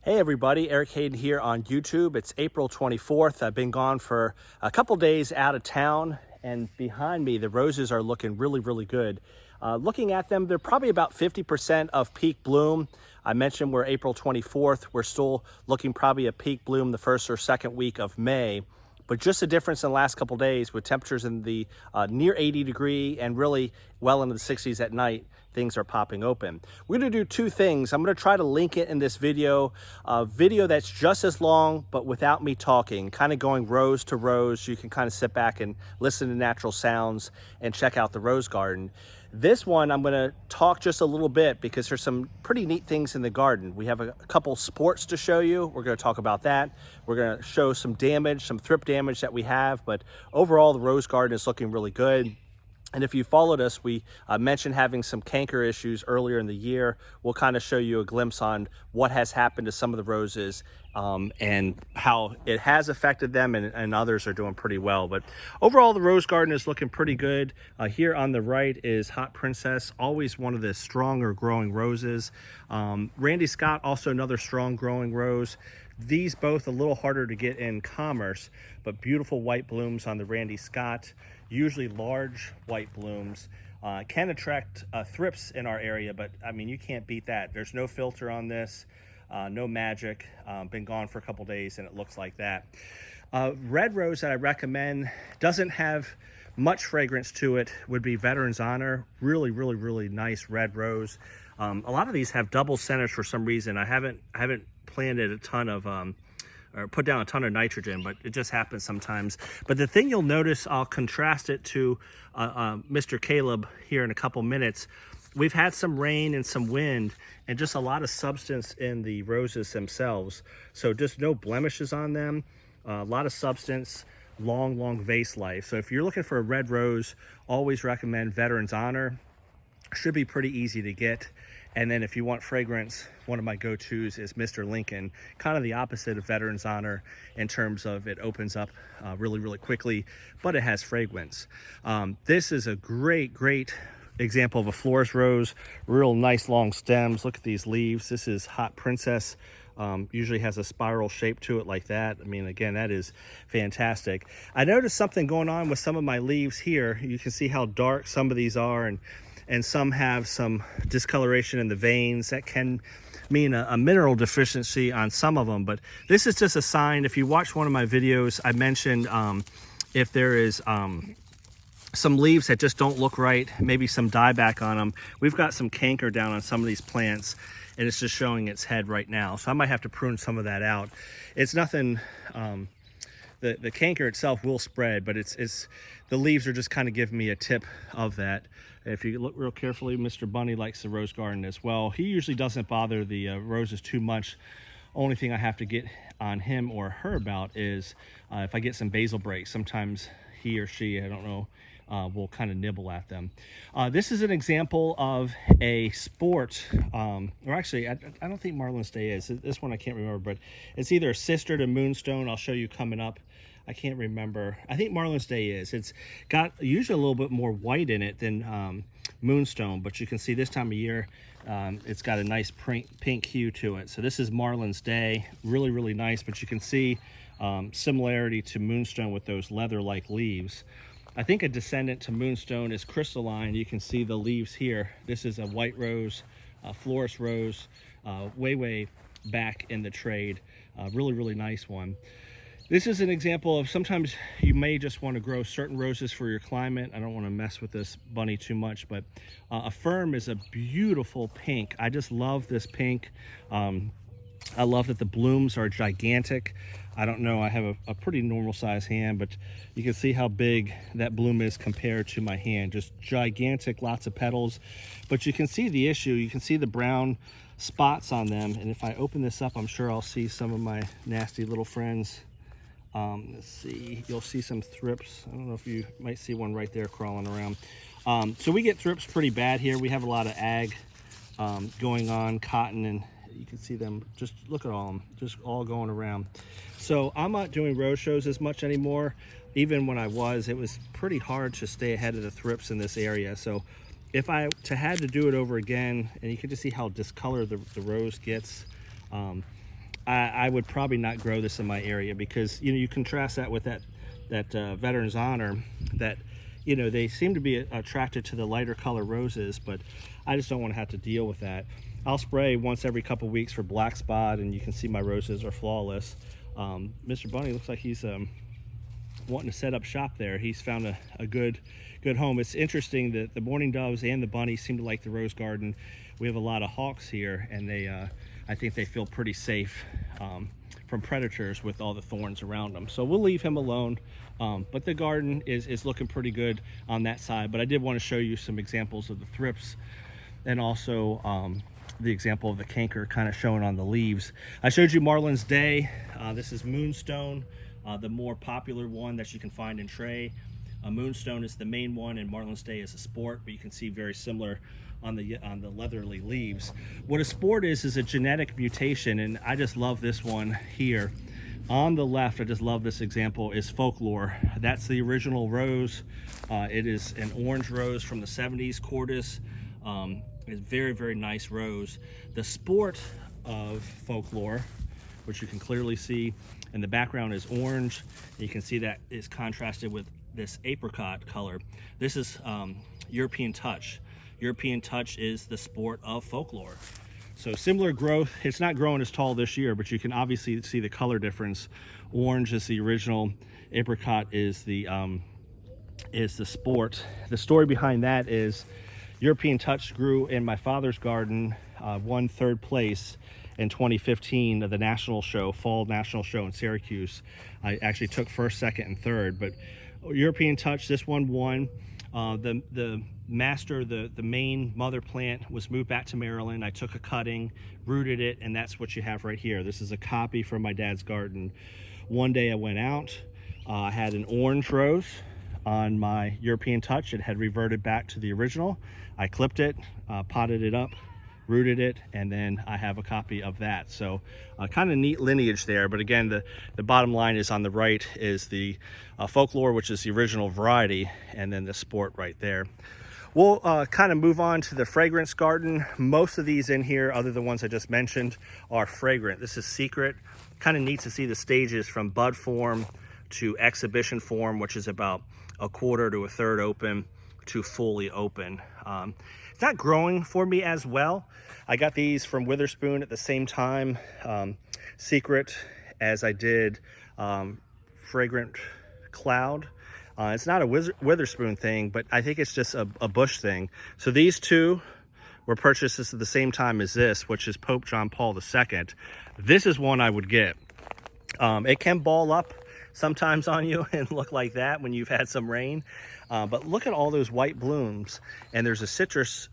Hey everybody, Eric Hayden here on YouTube. It's April 24th. I've been gone for a couple days out of town, and behind me the roses are looking really good. Looking at them, they're probably about 50% of peak bloom. I mentioned we're April 24th. We're still looking probably at peak bloom the first or second week of May. But just a difference in the last couple days with temperatures in the near 80 degree and really well into the 60s at night, things are popping open. We're gonna do two things. I'm gonna try to link it in this video, a video that's just as long, but without me talking, kind of going rows to rows. You can kind of sit back and listen to natural sounds and check out the rose garden. This one, I'm gonna talk just a little bit because there's some pretty neat things in the garden. We have a couple sports to show you. We're gonna talk about that. We're gonna show some damage, some thrip damage that we have, but overall the rose garden is looking really good. And if you followed us, we mentioned having some canker issues earlier in the year. We'll kind of show you a glimpse on what has happened to some of the roses and how it has affected them, and others are doing pretty well. But overall, the rose garden is looking pretty good. Here on the right is Hot Princess, always one of the stronger growing roses. Randy Scott, also another strong growing rose. These both a little harder to get in commerce, but beautiful white blooms on the Randy Scott. Usually large white blooms. Can attract thrips in our area, but I mean, you can't beat that. There's no filter on this, no magic. Been gone for a couple days and it looks like that. Red rose that I recommend, doesn't have much fragrance to it, would be Veteran's Honor. Really nice red rose. A lot of these have double centers for some reason. I haven't planted a ton of or put down a ton of nitrogen, but it just happens sometimes. But the thing you'll notice, I'll contrast it to Mr. Caleb here in a couple minutes. We've had some rain and some wind and just a lot of substance in the roses themselves. So just no blemishes on them, a lot of substance, long vase life. So if you're looking for a red rose, always recommend Veteran's Honor. Should be pretty easy to get. And then if you want fragrance, one of my go-tos is Mr. Lincoln, kind of the opposite of Veteran's Honor in terms of it opens up really quickly, but it has fragrance. This is a great example of a florist rose, real nice long stems. Look at these leaves. This is Hot Princess. Usually has a spiral shape to it like that. I mean, again, that is fantastic. I noticed something going on with some of my leaves here. You can see how dark some of these are, and some have some discoloration in the veins. That can mean a mineral deficiency on some of them, but this is just a sign. If you watch one of my videos, I mentioned if there is some leaves that just don't look right, maybe some dieback on them. We've got some canker down on some of these plants, and it's just showing its head right now. So I might have to prune some of that out. It's nothing, the canker itself will spread, but it's the leaves are just kind of giving me a tip of that. If you look real carefully, Mr. Bunny likes the rose garden as well. He usually doesn't bother the roses too much. Only thing I have to get on him or her about is if I get some basil breaks. Sometimes he or she, I don't know, will kind of nibble at them. This is an example of a sport, or actually, I don't think Marlin's Day is. This one I can't remember, but it's either a sister to Moonstone. I'll show you coming up. I can't remember. I think Marlin's Day is. It's got usually a little bit more white in it than Moonstone, but you can see this time of year, it's got a nice pink hue to it. So this is Marlin's Day, really nice, but you can see similarity to Moonstone with those leather-like leaves. I think a descendant to Moonstone is Crystalline. You can see the leaves here. This is a white rose, a florist rose, way back in the trade. Really nice one. This is an example of sometimes you may just want to grow certain roses for your climate. I don't want to mess with this bunny too much, but a Firm is a beautiful pink. I just love this pink. I love that the blooms are gigantic. I don't know, I have a pretty normal size hand, but you can see how big that bloom is compared to my hand. Just gigantic, lots of petals. But you can see the issue. You can see the brown spots on them. And if I open this up, I'm sure I'll see some of my nasty little friends. Let's see, you'll see some thrips. I don't know if you might see one right there crawling around. So we get thrips pretty bad here. We have a lot of ag going on, cotton, and you can see them, just look at all of them, just all going around. So I'm not doing rose shows as much anymore. Even when I was, it was pretty hard to stay ahead of the thrips in this area. So if I had to do it over again, and you can just see how discolored the rose gets, I would probably not grow this in my area, because you contrast that with that Veteran's Honor, that they seem to be attracted to the lighter color roses, but I just don't want to have to deal with that. I'll spray once every couple weeks for black spot, and you can see my roses are flawless. Mr. Bunny looks like he's wanting to set up shop there. He's found a good home. It's interesting that the mourning doves and the bunnies seem to like the rose garden. We have a lot of hawks here, and I think they feel pretty safe from predators with all the thorns around them. So we'll leave him alone. But the garden is looking pretty good on that side. But I did want to show you some examples of the thrips, and also the example of the canker kind of shown on the leaves. I showed you Marlin's Day. This is Moonstone, the more popular one that you can find in tray. Moonstone is the main one, and Marlin's Day is a sport, but you can see very similar on the leathery leaves. What a sport is a genetic mutation, and I just love this one here. On the left, I just love this example, is Folklore. That's the original rose. It is an orange rose from the 70s, Cordis. It's very, very nice rose. The sport of Folklore, which you can clearly see in the background, is orange. You can see that is contrasted with this apricot color. This is European Touch. European Touch is the sport of Folklore. So similar growth. It's not growing as tall this year, but you can obviously see the color difference. Orange is the original, apricot is the sport. The story behind that is European Touch grew in my father's garden, won third place in 2015 of the national show, fall national show in Syracuse. I actually took first, second, and third, but European Touch, this one won. The master, the main mother plant, was moved back to Maryland. I took a cutting, rooted it, and that's what you have right here. This is a copy from my dad's garden. One day I went out, I had an orange rose on my European Touch. It had reverted back to the original. I clipped it, potted it up, rooted it, and then I have a copy of that. So kind of neat lineage there. But again, the bottom line is on the right is the Folklore, which is the original variety, and then the sport right there. We'll kind of move on to the fragrance garden. Most of these in here, other than the ones I just mentioned, are fragrant. This is Secret. Kind of neat to see the stages from bud form to exhibition form, which is about a quarter to a third open, to fully open. It's not growing for me as well. I got these from Witherspoon at the same time, Secret, as I did Fragrant Cloud. It's not a Witherspoon thing, but I think it's just a bush thing. So these two were purchased at the same time as this, which is Pope John Paul II. This is one I would get. It can ball up sometimes on you and look like that when you've had some rain. But look at all those white blooms, and there's a citrus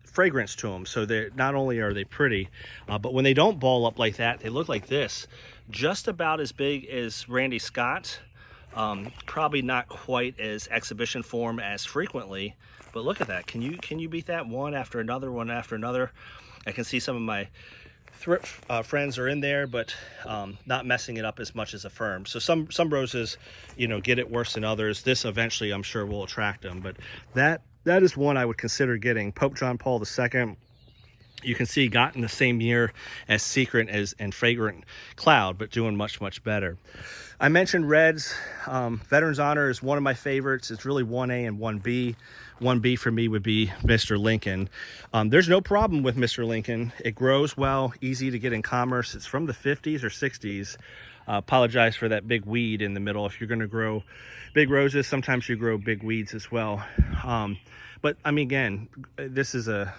fragrance to them. So they're not only are they pretty, but when they don't ball up like that, they look like this, just about as big as Randy Scott. Probably not quite as exhibition form as Frequently, but look at that. Can you beat that? One after another, one after another. I can see some of my thrift friends are in there, but not messing it up as much as a firm. So some roses, get it worse than others. This eventually, I'm sure, will attract them. But that is one I would consider getting. Pope John Paul II, you can see, got in the same year as Secret and Fragrant Cloud, but doing much, much better. I mentioned reds. Veteran's Honor is one of my favorites. It's really 1A and 1B. 1B for me would be Mr. Lincoln. There's no problem with Mr. Lincoln. It grows well, easy to get in commerce. It's from the 50s or 60s. Apologize for that big weed in the middle. If you're going to grow big roses, sometimes you grow big weeds as well. But I mean, again, this is a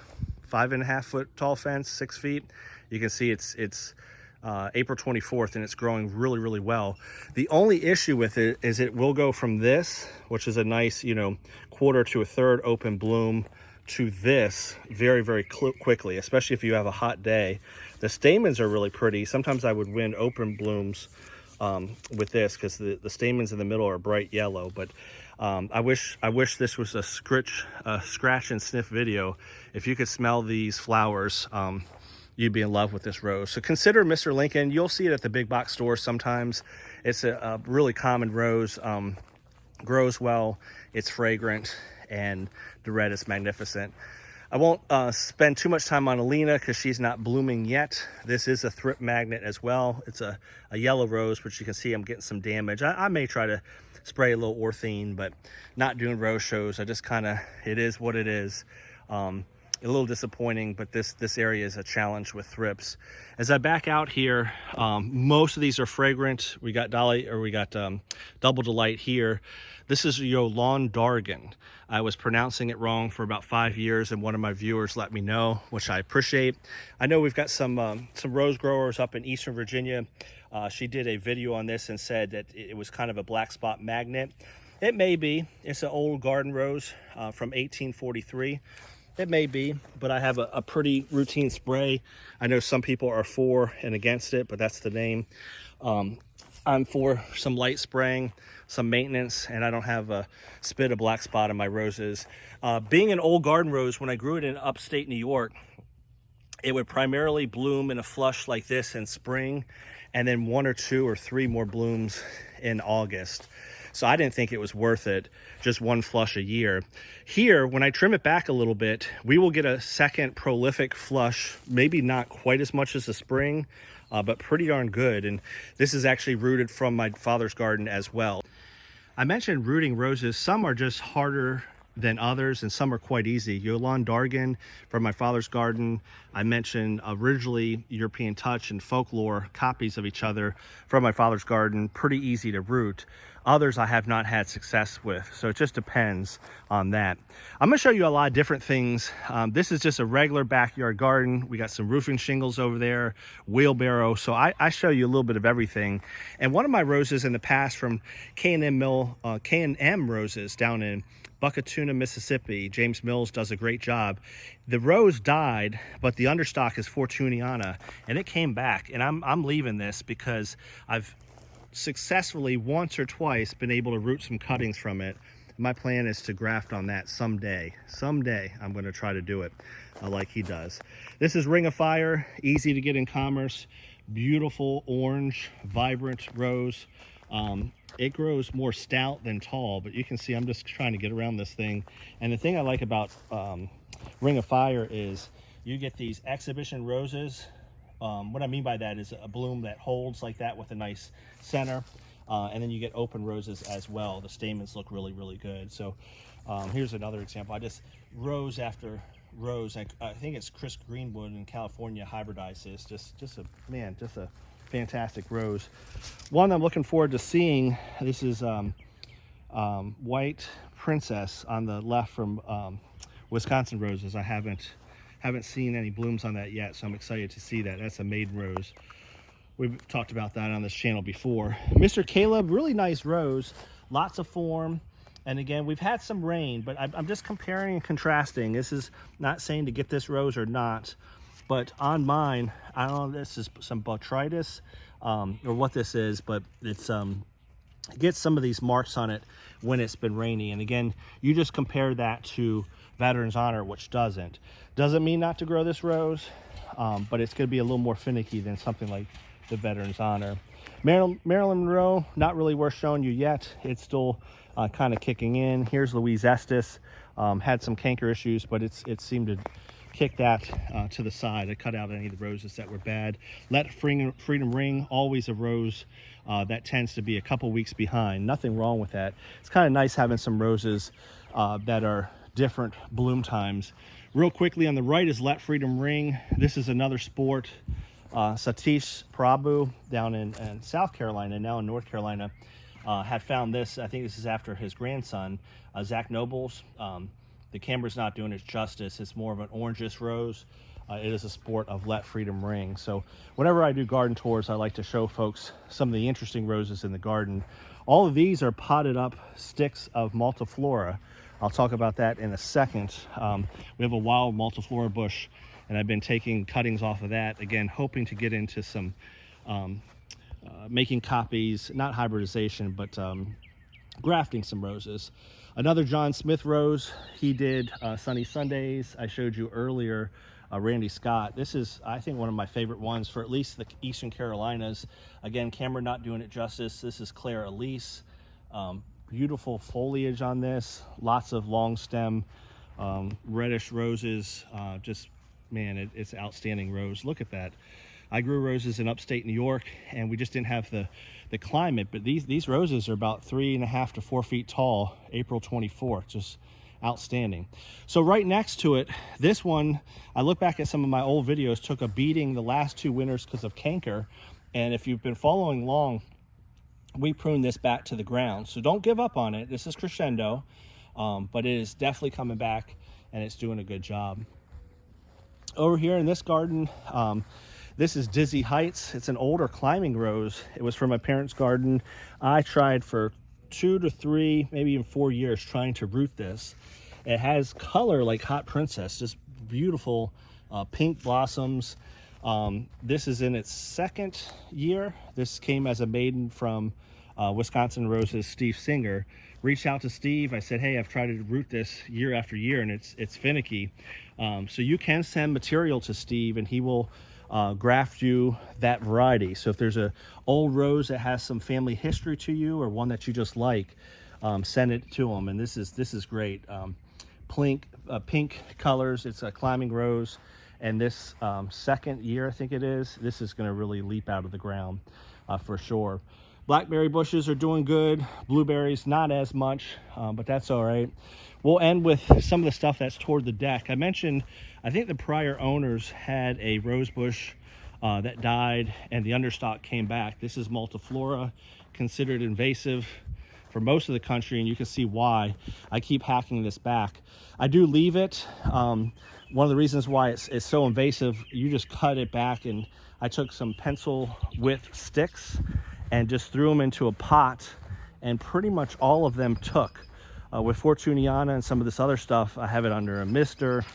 5.5 foot tall fence, 6 feet. You can see it's April 24th, and it's growing really, really well. The only issue with it is it will go from this, which is a nice, quarter to a third open bloom, to this very, very quickly, especially if you have a hot day. The stamens are really pretty. Sometimes I would win open blooms with this, because the stamens in the middle are bright yellow. But I wish this was a scratch and sniff video. If you could smell these flowers, you'd be in love with this rose. So consider Mr. Lincoln. You'll see it at the big box stores sometimes. It's a really common rose. Grows well, it's fragrant, and the red is magnificent. I won't spend too much time on Alina because she's not blooming yet. This is a thrip magnet as well. It's a yellow rose, but you can see I'm getting some damage. I may try to spray a little orthene, but not doing rose shows. I just kind of, it is what it is. A little disappointing, but this area is a challenge with thrips. As I back out here, most of these are fragrant. We got Double Delight here. This is Yolande Dargan. I was pronouncing it wrong for about 5 years, and one of my viewers let me know, which I appreciate. I know we've got some rose growers up in Eastern Virginia. She did a video on this and said that it was kind of a black spot magnet. It may be. It's an old garden rose from 1843. It may be, but I have a pretty routine spray. I know some people are for and against it, but that's the name. I'm for some light spraying, some maintenance, and I don't have a spit of black spot in my roses. Being an old garden rose, when I grew it in upstate New York, it would primarily bloom in a flush like this in spring, and then 1 or 2 or 3 more blooms in August. So I didn't think it was worth it, just 1 flush a year. Here, when I trim it back a little bit, we will get a second prolific flush, maybe not quite as much as the spring, but pretty darn good. And this is actually rooted from my father's garden as well. I mentioned rooting roses. Some are just harder than others, and some are quite easy. Yolande Dargan from my father's garden. I mentioned originally European Touch and Folklore, copies of each other from my father's garden, pretty easy to root. Others I have not had success with, so it just depends on that. I'm going to show you a lot of different things. This is just a regular backyard garden. We got some roofing shingles over there, wheelbarrow, so I show you a little bit of everything. And one of my roses in the past from K&M Roses down in Buckatuna, Mississippi, James Mills does a great job. The rose died, but the understock is Fortuniana, and it came back. And I'm leaving this because I've successfully once or twice been able to root some cuttings from it. My plan is to graft on that someday. Someday I'm going to try to do it like he does. This is Ring of Fire, easy to get in commerce. Beautiful orange, vibrant rose. It grows more stout than tall, but you can see I'm just trying to get around this thing. And the thing I like about Ring of Fire is you get these exhibition roses. What I mean by that is a bloom that holds like that with a nice center. And then you get open roses as well. The stamens look really, really good. So here's another example. I just rose after rose. I think it's Chris Greenwood in California hybridized this. Just a fantastic rose. One I'm looking forward to seeing, this is White Princess on the left from Wisconsin Roses. I haven't seen any blooms on that yet, so I'm excited to see that. That's a maiden rose. We've talked about that on this channel before. Mr. Caleb, really nice rose, lots of form. And again, we've had some rain, but I'm just comparing and contrasting. This is not saying to get this rose or not, but on mine, I don't know, this is some botrytis or what this is, but it's gets some of these marks on it when it's been rainy. And again, you just compare that to Veteran's Honor, which doesn't mean not to grow this rose, but it's going to be a little more finicky than something like the Veteran's Honor. Marilyn Monroe, not really worth showing you yet. It's still kind of kicking in. Here's Louise Estes. Had some canker issues, but it seemed to kick that to the side. I cut out any of the roses that were bad. Let Freedom Ring, always a rose that tends to be a couple weeks behind. Nothing wrong with that. It's kind of nice having some roses that are different bloom times. Real quickly, on the right is Let Freedom Ring. This is another sport. Satish Prabhu down in South Carolina, now in North Carolina, had found this. I think this is after his grandson, Zach Nobles. The camera's not doing it justice. It's more of an orangish rose. It is a sport of Let Freedom Ring. So whenever I do garden tours, I like to show folks some of the interesting roses in the garden. All of these are potted up sticks of multiflora. I'll talk about that in a second. We have a wild multiflora bush, and I've been taking cuttings off of that, again, hoping to get into some making copies, not hybridization, but grafting some roses. Another John Smith rose, he did Sunny Sundays. I showed you earlier Randy Scott. This is, I think, one of my favorite ones for at least the Eastern Carolinas. Again, camera not doing it justice. This is Claire Elise. Beautiful foliage on this, lots of long stem reddish roses. Just, man, it's outstanding rose. Look at that. I grew roses in upstate New York, and we just didn't have the climate, but these roses are about 3.5 to 4 feet tall. April 24th, just outstanding. So right next to it, this one, I look back at some of my old videos, took a beating the last 2 winters because of canker, and if you've been following along, we pruned this back to the ground. So don't give up on it. This is crescendo, but it is definitely coming back, and it's doing a good job. Over here in this garden, this is Dizzy Heights. It's an older climbing rose. It was from my parents' garden. I tried for 2 to 3, maybe even 4 years trying to root this. It has color like Hot Princess, just beautiful pink blossoms. This is in its 2nd year. This came as a maiden from Wisconsin Roses, Steve Singer. Reached out to Steve. I said, hey, I've tried to root this year after year, and it's finicky. So you can send material to Steve, and he will graft you that variety. So if there's a old rose that has some family history to you, or one that you just like, send it to him. And this is great. Pink colors. It's a climbing rose, and this 2nd year, I think it is, this is going to really leap out of the ground for sure. Blackberry bushes are doing good. Blueberries not as much, but that's all right. We'll end with some of the stuff that's toward the deck. I mentioned, I think the prior owners had a rose bush that died, and the understock came back. This is multiflora, considered invasive for most of the country, and you can see why. I keep hacking this back. I do leave it. One of the reasons why it's so invasive, you just cut it back, and I took some pencil width sticks and just threw them into a pot, and pretty much all of them took. With Fortuniana and some of this other stuff, I have it under a mister.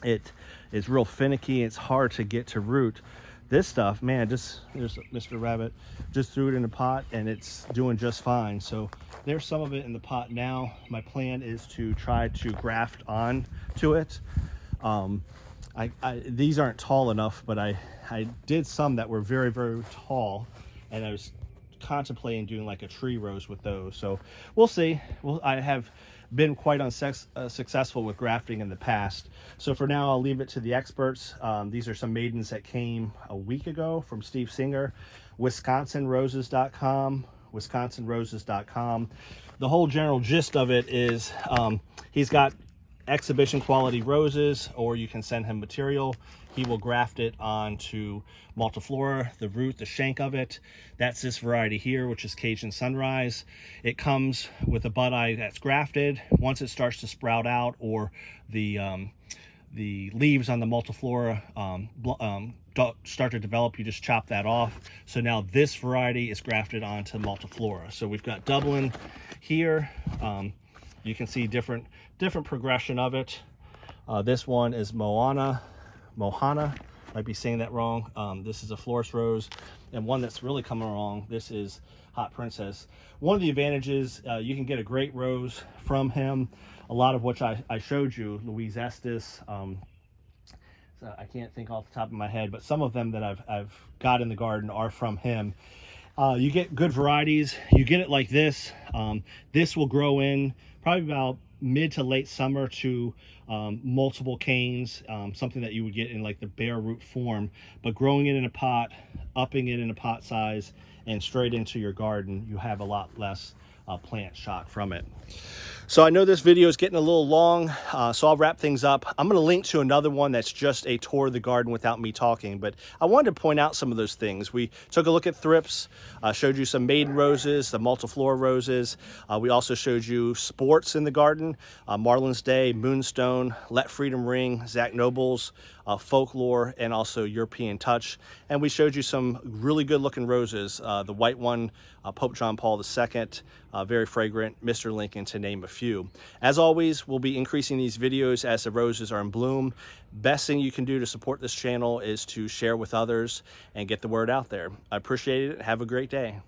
It is real finicky. It's hard to get to root. This stuff, man, there's Mr. Rabbit, just threw it in a pot, and it's doing just fine. So there's some of it in the pot now. My plan is to try to graft on to it. These aren't tall enough, but I did some that were very, very tall, and I was contemplating doing like a tree rose with those. So we'll see. I have been quite successful with grafting in the past. So for now, I'll leave it to the experts. These are some maidens that came a week ago from Steve Singer. WisconsinRoses.com. WisconsinRoses.com. The whole general gist of it is he's got exhibition quality roses, or you can send him material. He will graft it onto multiflora, the root, the shank of it. That's this variety here, which is Cajun Sunrise. It comes with a bud eye that's grafted. Once it starts to sprout out, or the leaves on the multiflora start to develop, you just chop that off. So now this variety is grafted onto multiflora. So we've got Dublin here. You can see different progression of it. This one is Mohana, might be saying that wrong. This is a Florist Rose, and one that's really coming along, this is Hot Princess. One of the advantages, you can get a great rose from him, a lot of which I showed you, Louise Estes. So I can't think off the top of my head, but some of them that I've got in the garden are from him. You get good varieties. You get it like this. This will grow in probably about mid to late summer to multiple canes, something that you would get in like the bare root form, but growing it in a pot, upping it in a pot size, and straight into your garden, you have a lot less plant shock from it. So I know this video is getting a little long, so I'll wrap things up. I'm going to link to another one that's just a tour of the garden without me talking, but I wanted to point out some of those things. We took a look at thrips, showed you some maiden roses, the multiflora roses. We also showed you sports in the garden, Marlin's Day, Moonstone, Let Freedom Ring, Zach Noble's, Folklore, and also European Touch. And we showed you some really good looking roses, the white one, Pope John Paul II, very fragrant, Mr. Lincoln, to name a few. As always, we'll be increasing these videos as the roses are in bloom. Best thing you can do to support this channel is to share with others and get the word out there. I appreciate it. Have a great day.